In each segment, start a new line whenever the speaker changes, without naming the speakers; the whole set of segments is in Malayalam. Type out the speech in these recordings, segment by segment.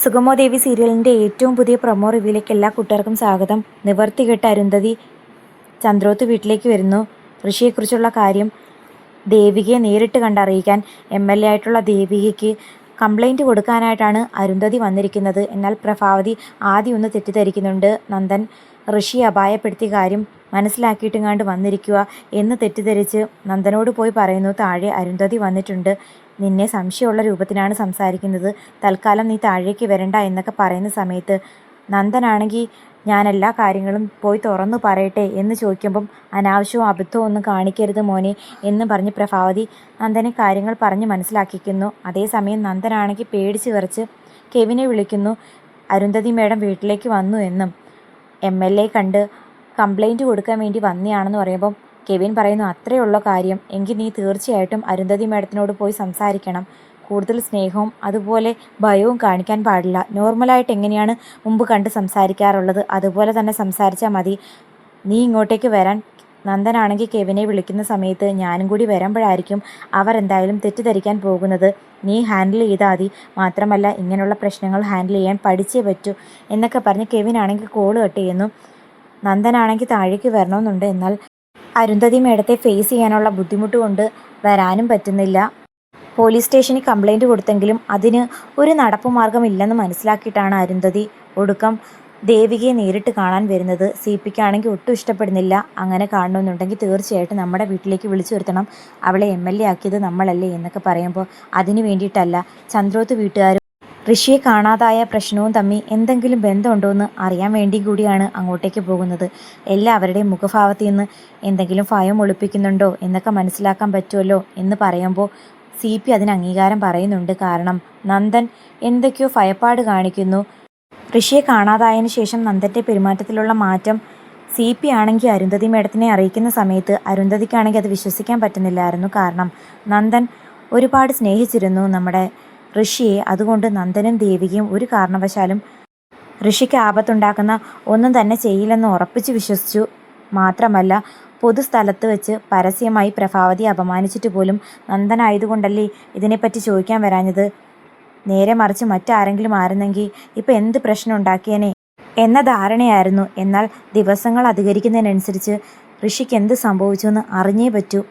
സുഗമോ ദേവി സീരിയലിൻ്റെ ഏറ്റവും പുതിയ പ്രൊമോ റിവ്യൂയിലേക്ക് എല്ലാ കൂട്ടുകാർക്കും സ്വാഗതം. നിവർത്തികെട്ട അരുന്ധതി ചന്ദ്രോത്ത് വീട്ടിലേക്ക് വരുന്നു. ഋഷിയെക്കുറിച്ചുള്ള കാര്യം ദേവികയെ നേരിട്ട് കണ്ടറിയിക്കാൻ MLA ആയിട്ടുള്ള ദേവികയ്ക്ക് കംപ്ലൈൻറ്റ് കൊടുക്കാനായിട്ടാണ് അരുന്ധതി വന്നിരിക്കുന്നത്. എന്നാൽ പ്രഭാവതി ആദ്യം ഒന്ന് തെറ്റിദ്ധരിക്കുന്നുണ്ട്. നന്ദൻ ഋഷിയെ അപായപ്പെടുത്തിയ കാര്യം മനസ്സിലാക്കിയിട്ടുങ്ങാണ്ട് വന്നിരിക്കുക എന്ന് തെറ്റിദ്ധരിച്ച് നന്ദനോട് പോയി പറയുന്നു, താഴെ അരുന്ധതി വന്നിട്ടുണ്ട്, നിന്നെ സംശയമുള്ള രൂപത്തിലാണ് സംസാരിക്കുന്നത്, തൽക്കാലം നീ താഴേക്ക് വരണ്ട എന്നൊക്കെ പറയുന്ന സമയത്ത് നന്ദനാണെങ്കിൽ ഞാൻ എല്ലാ കാര്യങ്ങളും പോയി തുറന്നു പറയട്ടെ എന്ന് ചോദിക്കുമ്പം അനാവശ്യവും അബദ്ധവും ഒന്നും കാണിക്കരുത് മോനെ എന്ന് പറഞ്ഞ് പ്രഭാവതി നന്ദനെ കാര്യങ്ങൾ പറഞ്ഞ് മനസ്സിലാക്കിക്കുന്നു. അതേസമയം നന്ദനാണെങ്കിൽ പേടിച്ച് വിറച്ച് കെവിനെ വിളിക്കുന്നു. അരുന്ധതി മേഡം വീട്ടിലേക്ക് വന്നു എന്നും MLA കണ്ട് കംപ്ലൈൻറ്റ് കൊടുക്കാൻ വേണ്ടി വന്നെയാണെന്ന് പറയുമ്പം കെവിൻ പറയുന്നു, അത്രയുള്ള കാര്യം എങ്കിൽ നീ തീർച്ചയായിട്ടും അരുന്ധതി മേഡത്തിനോട് പോയി സംസാരിക്കണം. കൂടുതൽ സ്നേഹവും അതുപോലെ ഭയവും കാണിക്കാൻ പാടില്ല. നോർമലായിട്ട് എങ്ങനെയാണ് മുമ്പ് കണ്ട് സംസാരിക്കാറുള്ളത് അതുപോലെ തന്നെ സംസാരിച്ചാൽ മതി. നീ ഇങ്ങോട്ടേക്ക് വരാൻ നന്ദനാണെങ്കിൽ കെവിനെ വിളിക്കുന്ന സമയത്ത് ഞാനും കൂടി വരുമ്പോഴായിരിക്കും അവർ എന്തായാലും തെറ്റിദ്ധരിക്കാൻ പോകുന്നത്. നീ ഹാൻഡിൽ ചെയ്താൽ മതി. മാത്രമല്ല ഇങ്ങനെയുള്ള പ്രശ്നങ്ങൾ ഹാൻഡിൽ ചെയ്യാൻ പഠിച്ചേ പറ്റൂ എന്നൊക്കെ പറഞ്ഞ് കെവിനാണെങ്കിൽ കോൾ കട്ട് ചെയ്യുന്നു. നന്ദനാണെങ്കിൽ താഴേക്ക് വരണമെന്നുണ്ട്. എന്നാൽ അരുന്ധതി മേഡത്തെ ഫേസ് ചെയ്യാനുള്ള ബുദ്ധിമുട്ട് കൊണ്ട് വരാനും പറ്റുന്നില്ല. പോലീസ് സ്റ്റേഷനിൽ കംപ്ലൈൻറ്റ് കൊടുത്തെങ്കിലും അതിന് ഒരു നടപ്പുമാർഗം ഇല്ലെന്ന് മനസ്സിലാക്കിയിട്ടാണ് അരുന്ധതി ഒടുക്കം ദേവികയെ നേരിട്ട് കാണാൻ വരുന്നത്. CPക്കാണെങ്കിൽ ഒട്ടും ഇഷ്ടപ്പെടുന്നില്ല. അങ്ങനെ കാണണമെന്നുണ്ടെങ്കിൽ തീർച്ചയായിട്ടും നമ്മുടെ വീട്ടിലേക്ക് വിളിച്ചു വരുത്തണം, അവളെ MLA ആക്കിയത് നമ്മളല്ലേ എന്നൊക്കെ പറയുമ്പോൾ അതിന് വേണ്ടിയിട്ടല്ല, ചന്ദ്രോത്ത് വീട്ടുകാരും ഋഷിയെ കാണാതായ പ്രശ്നവും തമ്മിൽ എന്തെങ്കിലും ബന്ധമുണ്ടോ എന്ന് അറിയാൻ വേണ്ടി കൂടിയാണ് അങ്ങോട്ടേക്ക് പോകുന്നത്. എല്ലാവരുടെയും മുഖഭാവത്തിൽ നിന്ന് എന്തെങ്കിലും ഭയം ഒളിപ്പിക്കുന്നുണ്ടോ എന്നൊക്കെ മനസ്സിലാക്കാൻ പറ്റുമല്ലോ എന്ന് പറയുമ്പോൾ CP അതിന് അംഗീകാരം പറയുന്നുണ്ട്. കാരണം നന്ദൻ എന്തൊക്കെയോ ഭയപ്പാട് കാണിക്കുന്നു. ഋഷിയെ കാണാതായതിനു ശേഷം നന്ദൻ്റെ പെരുമാറ്റത്തിലുള്ള മാറ്റം CP ആണെങ്കിൽ അരുന്ധതി മേഡത്തിനെ അറിയിക്കുന്ന സമയത്ത് അരുന്ധതിക്കാണെങ്കിൽ അത് വിശ്വസിക്കാൻ പറ്റുന്നില്ലായിരുന്നു. കാരണം നന്ദൻ ഒരുപാട് സ്നേഹിച്ചിരുന്നു നമ്മുടെ ഋഷിയെ. അതുകൊണ്ട് നന്ദനും ദേവികയും ഒരു കാരണവശാലും ഋഷിക്ക് ആപത്തുണ്ടാക്കുന്ന ഒന്നും തന്നെ ചെയ്യില്ലെന്ന് ഉറപ്പിച്ച് വിശ്വസിച്ചു. മാത്രമല്ല പൊതുസ്ഥലത്ത് വെച്ച് പരസ്യമായി പ്രഭാവതി അപമാനിച്ചിട്ട് പോലും നന്ദനായതുകൊണ്ടല്ലേ ഇതിനെപ്പറ്റി ചോദിക്കാൻ വരാഞ്ഞത്. നേരെ മറിച്ച് മറ്റാരെങ്കിലും ആയിരുന്നെങ്കിൽ ഇപ്പം എന്ത് പ്രശ്നം ഉണ്ടാക്കിയേനെ എന്ന ധാരണയായിരുന്നു. എന്നാൽ ദിവസങ്ങൾ അധികരിക്കുന്നതിനനുസരിച്ച് ഋഷിക്ക് എന്ത് സംഭവിച്ചുവെന്ന് അറിഞ്ഞേ പറ്റൂ.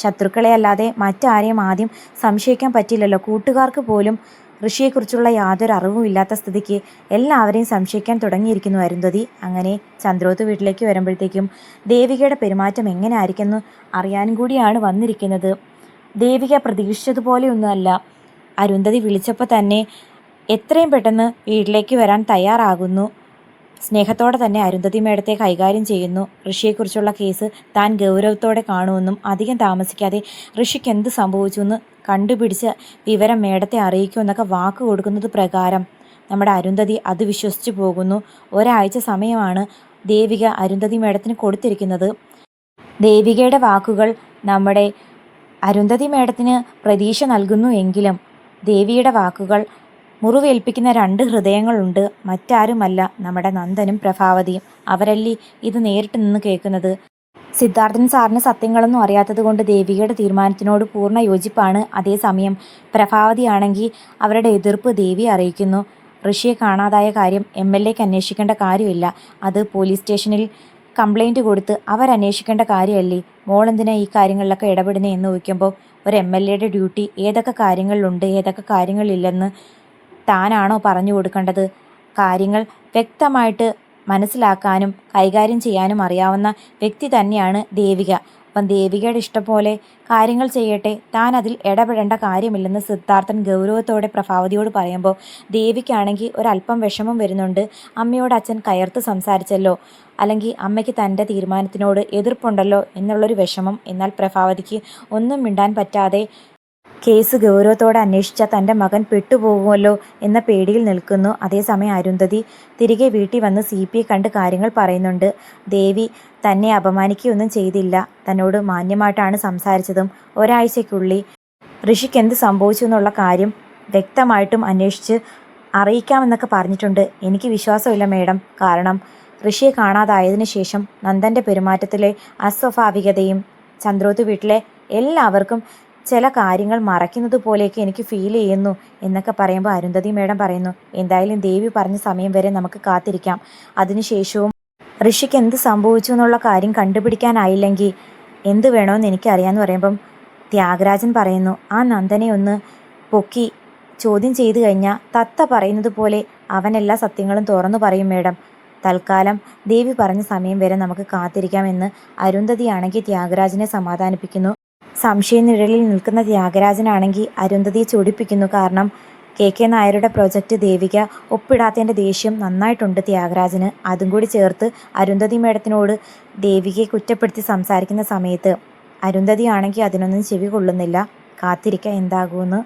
ശത്രുക്കളെ അല്ലാതെ മറ്റാരെയും ആദ്യം സംശയിക്കാൻ പറ്റില്ലല്ലോ. കൂട്ടുകാർക്ക് പോലും ഋഷിയെക്കുറിച്ചുള്ള യാതൊരു അറിവും ഇല്ലാത്ത സ്ഥിതിക്ക് എല്ലാവരെയും സംശയിക്കാൻ തുടങ്ങിയിരിക്കുന്നു അരുന്ധതി. അങ്ങനെ ചന്ദ്രോത്ത് വീട്ടിലേക്ക് വരുമ്പോഴത്തേക്കും ദേവികയുടെ പെരുമാറ്റം എങ്ങനെ ആയിരിക്കുമെന്ന് അറിയാനും കൂടിയാണ് വന്നിരിക്കുന്നത്. ദേവിക പ്രതീക്ഷിച്ചതുപോലെയൊന്നുമല്ല. അരുന്ധതി വിളിച്ചപ്പോൾ തന്നെ എത്രയും പെട്ടെന്ന് വീട്ടിലേക്ക് വരാൻ തയ്യാറാകുന്നു. സ്നേഹത്തോടെ തന്നെ അരുന്ധതി മേഡത്തെ കൈകാര്യം ചെയ്യുന്നു. ഋഷിയെക്കുറിച്ചുള്ള കേസ് താൻ ഗൗരവത്തോടെ കാണുമെന്നും അധികം താമസിക്കാതെ ഋഷിക്ക് എന്ത് സംഭവിച്ചുവെന്ന് കണ്ടുപിടിച്ച് വിവരം മേഡത്തെ അറിയിക്കുമെന്നൊക്കെ വാക്ക് കൊടുക്കുന്നത് പ്രകാരം നമ്മുടെ അരുന്ധതി അത് വിശ്വസിച്ച് പോകുന്നു. ഒരാഴ്ച സമയമാണ് ദേവിക അരുന്ധതി മേഡത്തിന് കൊടുത്തിരിക്കുന്നത്. ദേവികയുടെ വാക്കുകൾ നമ്മുടെ അരുന്ധതി മേഡത്തിന് പ്രതീക്ഷ നൽകുന്നു എങ്കിലും ദേവിയുടെ വാക്കുകൾ മുറിവേൽപ്പിക്കുന്ന രണ്ട് ഹൃദയങ്ങളുണ്ട്. മറ്റാരുമല്ല, നമ്മുടെ നന്ദനും പ്രഭാവതിയും. അവരല്ലേ ഇത് നേരിട്ട് നിന്ന് കേൾക്കുന്നത്. സിദ്ധാർത്ഥൻ സാറിന് സത്യങ്ങളൊന്നും അറിയാത്തത് കൊണ്ട് ദേവികയുടെ തീരുമാനത്തിനോട് പൂർണ്ണ യോജിപ്പാണ്. അതേസമയം പ്രഭാവതിയാണെങ്കിൽ അവരുടെ എതിർപ്പ് ദേവിയെ അറിയിക്കുന്നു. ഋഷിയെ കാണാതായ കാര്യം MLAക്ക് അന്വേഷിക്കേണ്ട കാര്യമില്ല, അത് പോലീസ് സ്റ്റേഷനിൽ കംപ്ലൈൻറ്റ് കൊടുത്ത് അവരന്വേഷിക്കേണ്ട കാര്യമല്ലേ, മോളെന്തിനാ ഈ കാര്യങ്ങളിലൊക്കെ ഇടപെടുന്നേ എന്ന് ചോദിക്കുമ്പോൾ ഒരു MLAയുടെ ഡ്യൂട്ടി ഏതൊക്കെ കാര്യങ്ങളിലുണ്ട് ഏതൊക്കെ കാര്യങ്ങളില്ലെന്ന് താനാണോ പറഞ്ഞു കൊടുക്കേണ്ടത്. കാര്യങ്ങൾ വ്യക്തമായിട്ട് മനസ്സിലാക്കാനും കൈകാര്യം ചെയ്യാനും അറിയാവുന്ന വ്യക്തി തന്നെയാണ് ദേവിക. അപ്പം ദേവികയുടെ ഇഷ്ടം പോലെ കാര്യങ്ങൾ ചെയ്യട്ടെ, താൻ അതിൽ ഇടപെടേണ്ട കാര്യമില്ലെന്ന് സിദ്ധാർത്ഥൻ ഗൗരവത്തോടെ പ്രഭാവതിയോട് പറയുമ്പോൾ ദേവിക്കാണെങ്കിൽ ഒരല്പം വിഷമം വരുന്നുണ്ട്. അമ്മയോട് അച്ഛൻ കയർത്ത് സംസാരിച്ചല്ലോ, അല്ലെങ്കിൽ അമ്മയ്ക്ക് തൻ്റെ തീരുമാനത്തിനോട് എതിർപ്പുണ്ടല്ലോ എന്നുള്ളൊരു വിഷമം. എന്നാൽ പ്രഭാവതിക്ക് ഒന്നും മിണ്ടാൻ പറ്റാതെ കേസ് ഗൗരവത്തോടെ അന്വേഷിച്ച തൻ്റെ മകൻ പെട്ടുപോകുമല്ലോ എന്ന പേടിയിൽ നിൽക്കുന്നു. അതേസമയം അരുന്ധതി തിരികെ വീട്ടിൽ വന്ന് CPയെ കണ്ട് കാര്യങ്ങൾ പറയുന്നുണ്ട്. ദേവി തന്നെ അപമാനിക്കുകയൊന്നും ചെയ്തില്ല, തന്നോട് മാന്യമായിട്ടാണ് സംസാരിച്ചതും ഒരാഴ്ചയ്ക്കുള്ളിൽ ഋഷിക്ക് എന്ത് സംഭവിച്ചു എന്നുള്ള കാര്യം വ്യക്തമായിട്ടും അന്വേഷിച്ച് അറിയിക്കാമെന്നൊക്കെ പറഞ്ഞിട്ടുണ്ട്. എനിക്ക് വിശ്വാസമില്ല മേഡം. കാരണം ഋഷിയെ കാണാതായതിനു ശേഷം നന്ദൻ്റെ പെരുമാറ്റത്തിലെ അസ്വാഭാവികതയും ചന്ദ്രോത്ത് വീട്ടിലെ എല്ലാവർക്കും ചില കാര്യങ്ങൾ മറയ്ക്കുന്നത് പോലെയൊക്കെ എനിക്ക് ഫീൽ ചെയ്യുന്നു എന്നൊക്കെ പറയുമ്പോൾ അരുന്ധതി മേഡം പറയുന്നു, എന്തായാലും ദേവി പറഞ്ഞ സമയം വരെ നമുക്ക് കാത്തിരിക്കാം. അതിനുശേഷവും ഋഷിക്ക് എന്ത് സംഭവിച്ചു എന്നുള്ള കാര്യം കണ്ടുപിടിക്കാനായില്ലെങ്കിൽ എന്ത് വേണമെന്ന് എനിക്കറിയാമെന്ന് പറയുമ്പം ത്യാഗരാജൻ പറയുന്നു, ആ നന്ദനെ ഒന്ന് പൊക്കി ചോദ്യം ചെയ്തു കഴിഞ്ഞാൽ തത്ത പറയുന്നത് പോലെ അവൻ എല്ലാ സത്യങ്ങളും തുറന്നു പറയും മേഡം. തൽക്കാലം ദേവി പറഞ്ഞ സമയം വരെ നമുക്ക് കാത്തിരിക്കാമെന്ന് അരുന്ധതിയാണെങ്കിൽ ത്യാഗരാജനെ സമാധാനിപ്പിക്കുന്നു. സംശയനിഴലിൽ നിൽക്കുന്ന ത്യാഗരാജനാണെങ്കിൽ അരുന്ധതിയെ ചൊടിപ്പിക്കുന്നു. കാരണം കെ നായരുടെ പ്രൊജക്റ്റ് ദേവിക ഒപ്പിടാത്തതിൻ്റെ ദേഷ്യം നന്നായിട്ടുണ്ട് ത്യാഗരാജന്. അതും കൂടി ചേർത്ത് അരുന്ധതി മേഡത്തിനോട് ദേവികയെ കുറ്റപ്പെടുത്തി സംസാരിക്കുന്ന സമയത്ത് അരുന്ധതിയാണെങ്കിൽ അതിനൊന്നും ചെവി കൊള്ളുന്നില്ല. കാത്തിരിക്കുക എന്താകുമെന്ന്.